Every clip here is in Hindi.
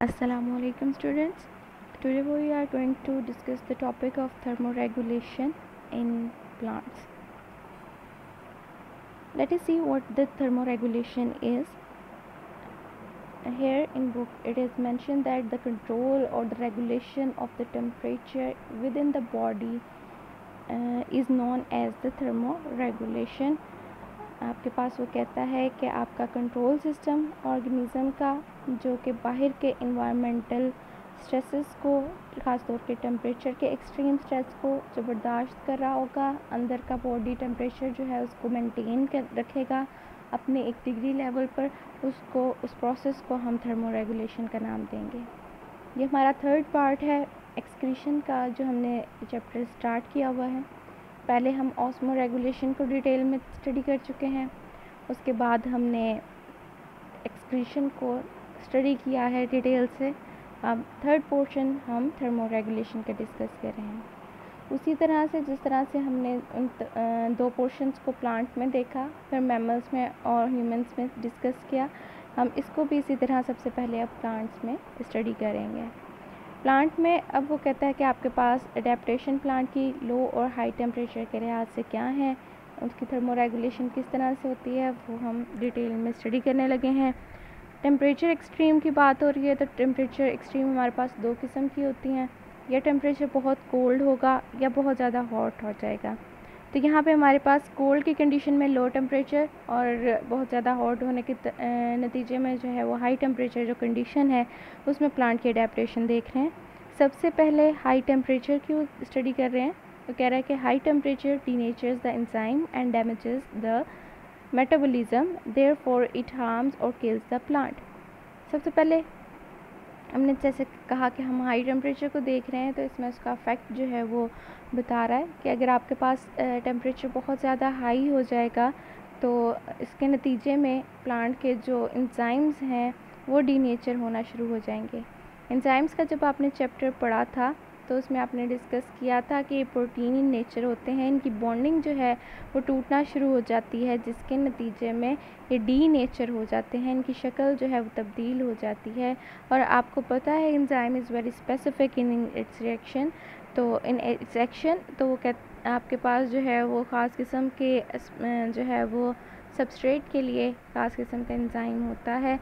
Assalamualaikum students. Today we are going to discuss the topic of thermoregulation in plants. Let us see what the thermoregulation is. Here in book it is mentioned that the control or the regulation of the temperature within the body is known as the thermoregulation. आपके पास वो कहता है कि आपका कंट्रोल सिस्टम ऑर्गेनिज़म का जो कि बाहर के इन्वायरमेंटल स्ट्रेसेस को ख़ास तौर पे टेम्परेचर के एक्सट्रीम स्ट्रेस को जो बर्दाश्त कर रहा होगा, अंदर का बॉडी टेम्परेचर जो है उसको मेंटेन कर रखेगा अपने एक डिग्री लेवल पर, उसको उस प्रोसेस को हम थर्मोरेगुलेशन का नाम देंगे। ये हमारा थर्ड पार्ट है एक्सक्रीशन का जो हमने चैप्टर स्टार्ट किया हुआ है। पहले हम ऑस्मो रेगुलेशन को डिटेल में स्टडी कर चुके हैं, उसके बाद हमने एक्सक्रीशन को स्टडी किया है डिटेल से। अब थर्ड पोर्शन हम थर्मो रेगुलेशन का डिस्कस कर रहे हैं। उसी तरह से जिस तरह से हमने उन दो पोर्शंस को प्लांट में देखा, फिर मैमल्स में और ह्यूमंस में डिस्कस किया, हम इसको भी इसी तरह सबसे पहले अब प्लांट्स में स्टडी करेंगे। प्लांट में अब वो कहता है कि आपके पास अडेप्टेशन प्लांट की लो और हाई टेम्परेचर के लिहाज से क्या है, उसकी थर्मोरेगुलेशन किस तरह से होती है, वो हम डिटेल में स्टडी करने लगे हैं। टेम्परेचर एक्सट्रीम की बात हो रही है तो टेम्परेचर एक्सट्रीम हमारे पास दो किस्म की होती हैं, या टेम्परेचर बहुत कोल्ड होगा या बहुत ज़्यादा हॉट हो जाएगा। तो यहाँ पे हमारे पास कोल्ड की कंडीशन में लो टेम्परेचर और बहुत ज़्यादा हॉट होने के नतीजे में जो है वो हाई टेम्परेचर जो कंडीशन है उसमें प्लांट की अडेप्टेशन देख रहे हैं। सबसे पहले हाई टेम्परेचर की स्टडी कर रहे हैं। तो कह रहा है कि high temperature denatures the enzyme and damages the metabolism, therefore it harms और किल्स द प्लांट। सबसे पहले हमने जैसे कहा कि हम हाई टेम्परेचर को देख रहे हैं, तो इसमें उसका इफ़ेक्ट जो है वो बता रहा है कि अगर आपके पास टेम्परेचर बहुत ज़्यादा हाई हो जाएगा तो इसके नतीजे में प्लांट के जो एंजाइम्स हैं वो डीनेचर होना शुरू हो जाएंगे। एंजाइम्स का जब आपने चैप्टर पढ़ा था तो उसमें आपने डिस्कस किया था कि प्रोटीन इन नेचर होते हैं, इनकी बॉन्डिंग जो है वो टूटना शुरू हो जाती है, जिसके नतीजे में ये डी नेचर हो जाते हैं, इनकी शक्ल जो है वो तब्दील हो जाती है। और आपको पता है enzyme is very specific in its reaction, तो इन इट्स एक्शन, तो वो आपके पास जो है वो ख़ास किस्म के जो है वो सबस्ट्रेट के लिए ख़ास किस्म का एंजाइम होता है।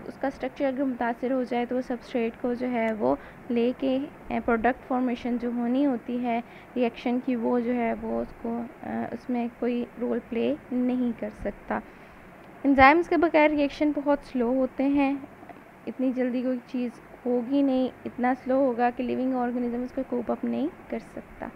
उसका स्ट्रक्चर अगर मुतासर हो जाए तो वो सबस्ट्रेट को जो है वो लेके प्रोडक्ट फॉर्मेशन जो होनी होती है रिएक्शन की, वो जो है वो उसको उसमें कोई रोल प्ले नहीं कर सकता। एंजाइम्स के बगैर रिएक्शन बहुत स्लो होते हैं, इतनी जल्दी कोई चीज़ होगी नहीं, इतना स्लो होगा कि लिविंग ऑर्गेनिज्म उसको कोप अप नहीं कर सकता।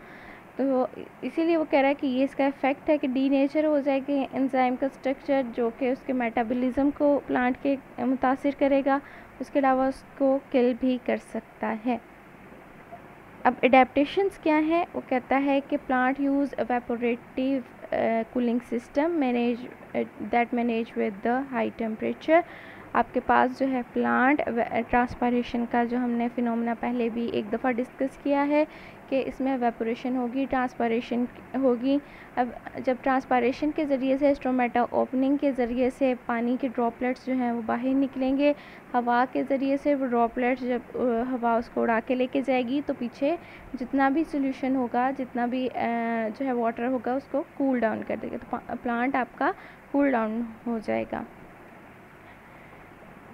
तो इसीलिए वो कह रहा है कि ये इसका इफ़ेक्ट है कि डीनेचर हो जाएगी एंजाइम का स्ट्रक्चर, जो कि उसके मेटाबॉलिज्म को प्लांट के मुतासिर करेगा, उसके अलावा उसको किल भी कर सकता है। अब एडेप्टेशंस क्या है, वो कहता है कि plant use evaporative cooling system manage with the high temperature. आपके पास जो है प्लांट ट्रांसपायरेशन का जो हमने फिनोमेना पहले भी एक दफ़ा डिस्कस किया है कि इसमें एवेपोरेशन होगी, ट्रांसपायरेशन होगी। अब जब ट्रांसपायरेशन के ज़रिए से स्टोमेटा ओपनिंग के ज़रिए से पानी के ड्रॉपलेट्स जो हैं वो बाहर निकलेंगे, हवा के ज़रिए से वो ड्रॉपलेट्स जब हवा उसको उड़ा के लेके जाएगी तो पीछे जितना भी सोल्यूशन होगा, जितना भी जो है वाटर होगा उसको कूल डाउन कर देगा, तो प्लांट आपका कूल डाउन हो जाएगा।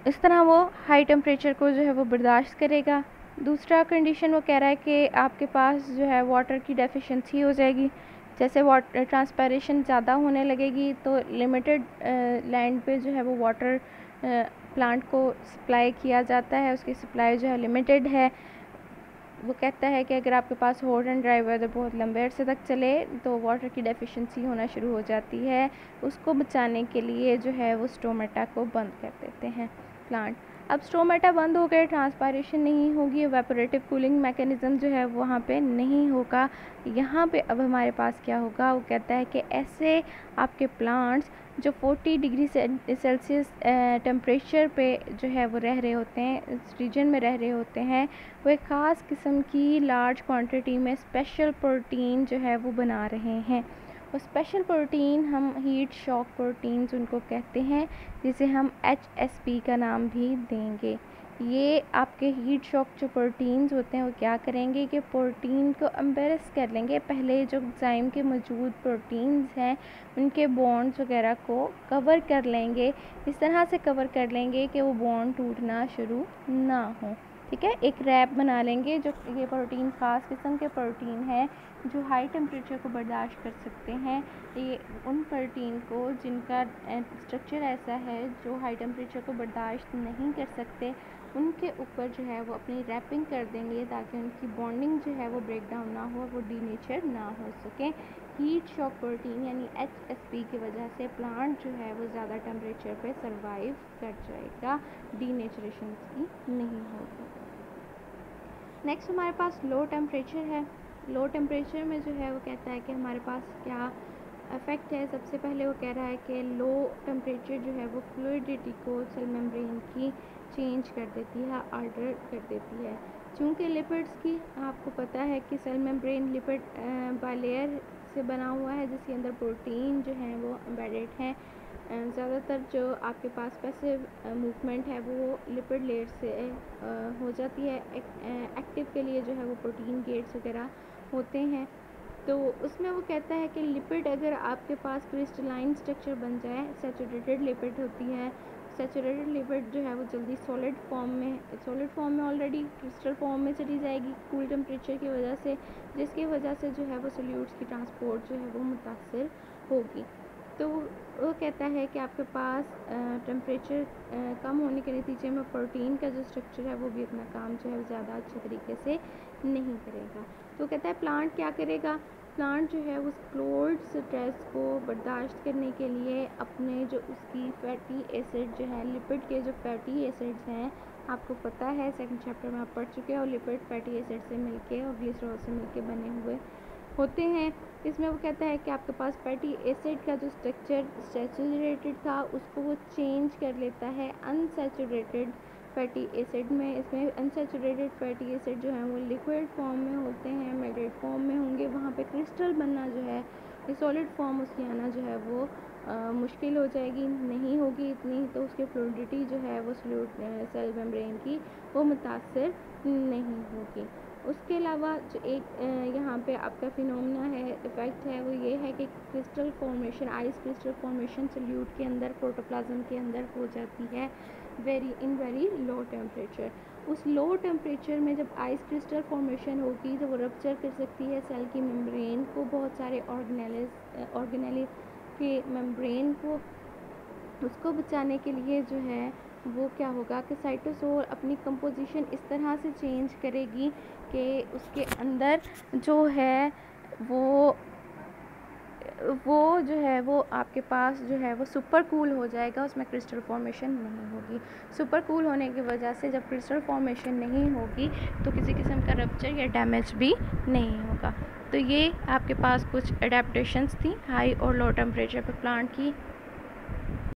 इस तरह वो हाई टेम्परेचर को जो है वो बर्दाश्त करेगा। दूसरा कंडीशन वो कह रहा है कि आपके पास जो है वाटर की डेफिशिएंसी हो जाएगी। जैसे वाटर ट्रांसपायरेशन ज़्यादा होने लगेगी तो लिमिटेड लैंड पे जो है वो वाटर प्लांट को सप्लाई किया जाता है, उसकी सप्लाई जो है लिमिटेड है। वो कहता है कि अगर आपके पास हॉट एंड ड्राई वेदर बहुत लंबे अरसे तक चले तो वाटर की डेफिशिएंसी होना शुरू हो जाती है। उसको बचाने के लिए जो है वो स्टोमेटा को बंद कर देते हैं प्लांट। अब स्टोमेटा बंद हो गए, ट्रांसपायरेशन नहीं होगी, एवेपोरेटिव कूलिंग मैकेनिज़्म जो है वहाँ पे नहीं होगा। यहाँ पे अब हमारे पास क्या होगा, वो कहता है कि ऐसे आपके प्लांट्स जो 40 डिग्री सेल्सियस टेम्परेचर पे जो है वो रह रहे होते हैं, इस रीजन में रह रहे होते हैं, वो एक ख़ास किस्म की लार्ज क्वांटिटी में स्पेशल प्रोटीन जो है वो बना रहे हैं। और स्पेशल प्रोटीन हम हीट शॉक प्रोटीन्स उनको कहते हैं, जिसे हम HSP का नाम भी देंगे। ये आपके हीट शॉक जो प्रोटीन्स होते हैं वो क्या करेंगे कि प्रोटीन को एम्बेरस कर लेंगे, पहले जो एंजाइम के मौजूद प्रोटीन्स हैं उनके बॉन्ड्स वगैरह को कवर कर लेंगे, इस तरह से कवर कर लेंगे कि वो बॉन्ड टूटना शुरू ना हो। ठीक है, एक रैप बना लेंगे। जो ये प्रोटीन ख़ास किस्म के प्रोटीन हैं जो हाई टेम्परेचर को बर्दाश्त कर सकते हैं, ये उन प्रोटीन को जिनका स्ट्रक्चर ऐसा है जो हाई टेम्परेचर को बर्दाश्त नहीं कर सकते, उनके ऊपर जो है वो अपनी रैपिंग कर देंगे ताकि उनकी बॉन्डिंग जो है वो ब्रेक डाउन ना हो, वो डीनेचर ना हो सके। हीट शॉक प्रोटीन यानी HSP की वजह से प्लांट जो है वो ज़्यादा टेम्परेचर पे सरवाइव कर जाएगा, डीनेचरेशन की नहीं होगी। नेक्स्ट हमारे पास लो टेम्परेचर है। लो टेम्परेचर में जो है वो कहता है कि हमारे पास क्या इफ़ेक्ट है। सबसे पहले वो कह रहा है कि लो टेम्परेचर जो है वो फ्लूइडिटी को सेल मेम्ब्रेन की चेंज कर देती है, आल्टर कर देती है। चूँकि लिपिड्स की आपको पता है कि सेल मेम्ब्रेन लिपिड बायलेयर से बना हुआ है जिसके अंदर प्रोटीन जो है वो एम्बेडेड है। ज़्यादातर जो आपके पास पैसिव मूवमेंट है वो लिपिड लेयर से हो जाती है। एक्टिव के लिए जो है वो प्रोटीन गेट्स वगैरह होते हैं। तो उसमें वो कहता है कि लिपिड अगर आपके पास क्रिस्टलाइन स्ट्रक्चर बन जाए, सैचुरेटेड लिपिड होती है, सैचुरेटेड लिपिड जो है वो जल्दी सॉलिड फॉर्म में ऑलरेडी क्रिस्टल फॉर्म में चली जाएगी कूल टेम्परेचर की वजह से, जिसकी वजह से जो है वो सोल्यूट्स की ट्रांसपोर्ट जो है वो मुतासर होगी। तो वो कहता है कि आपके पास टेम्परेचर कम होने के नतीजे में प्रोटीन का जो स्ट्रक्चर है वो भी अपना काम जो है ज़्यादा अच्छे तरीके से नहीं करेगा। तो कहता है प्लांट क्या करेगा, प्लांट जो है उस कोल्ड स्ट्रेस को बर्दाश्त करने के लिए अपने जो उसकी फैटी एसिड जो है, लिपिड के जो फैटी एसिड्स हैं, आपको पता है सेकंड चैप्टर में आप पढ़ चुके हो, लिपिड फैटी एसिड से मिलके और ग्लिसरॉल से मिलके बने हुए होते हैं। इसमें वो कहता है कि आपके पास फैटी एसिड का जो स्ट्रक्चर सैचुरेटेड था उसको वो चेंज कर लेता है अनसैचुरेटेड फैटी एसिड में। इसमें अनसैचुरेटेड फैटी एसिड जो है वो लिक्विड फॉर्म में होते हैं, मेल्टेड फॉर्म में होंगे, वहाँ पे क्रिस्टल बनना जो है, ये सॉलिड फॉर्म उसकी आना जो है वो मुश्किल हो जाएगी, नहीं होगी इतनी, तो उसकी फ्लूइडिटी जो है वो सेल मेम्ब्रेन की वो मुतासर नहीं होगी। उसके अलावा जो एक यहाँ पे आपका फिनोमेना है, इफ़ेक्ट है, वो ये है कि crystal formation, ice crystal formation solute के अंदर, प्रोटोप्लाज्म के अंदर हो जाती है इन वेरी लो टेम्परेचर। उस लो टेम्परेचर में जब आइस क्रिस्टल फॉर्मेशन होगी तो वो रप्चर कर सकती है सेल की मेम्ब्रेन को, बहुत सारे ऑर्गेनेल के मेम्ब्रेन को। उसको बचाने के लिए जो है वो क्या होगा कि साइटोसोल अपनी कंपोजिशन इस तरह से चेंज करेगी कि उसके अंदर जो है वो जो है वो आपके पास जो है वो सुपर कूल हो जाएगा, उसमें क्रिस्टल फॉर्मेशन नहीं होगी। सुपर कूल होने की वजह से जब क्रिस्टल फॉर्मेशन नहीं होगी तो किसी किस्म का रप्चर या डैमेज भी नहीं होगा। तो ये आपके पास कुछ एडेप्टेशंस थी हाई और लो टेम्परेचर पे प्लांट की।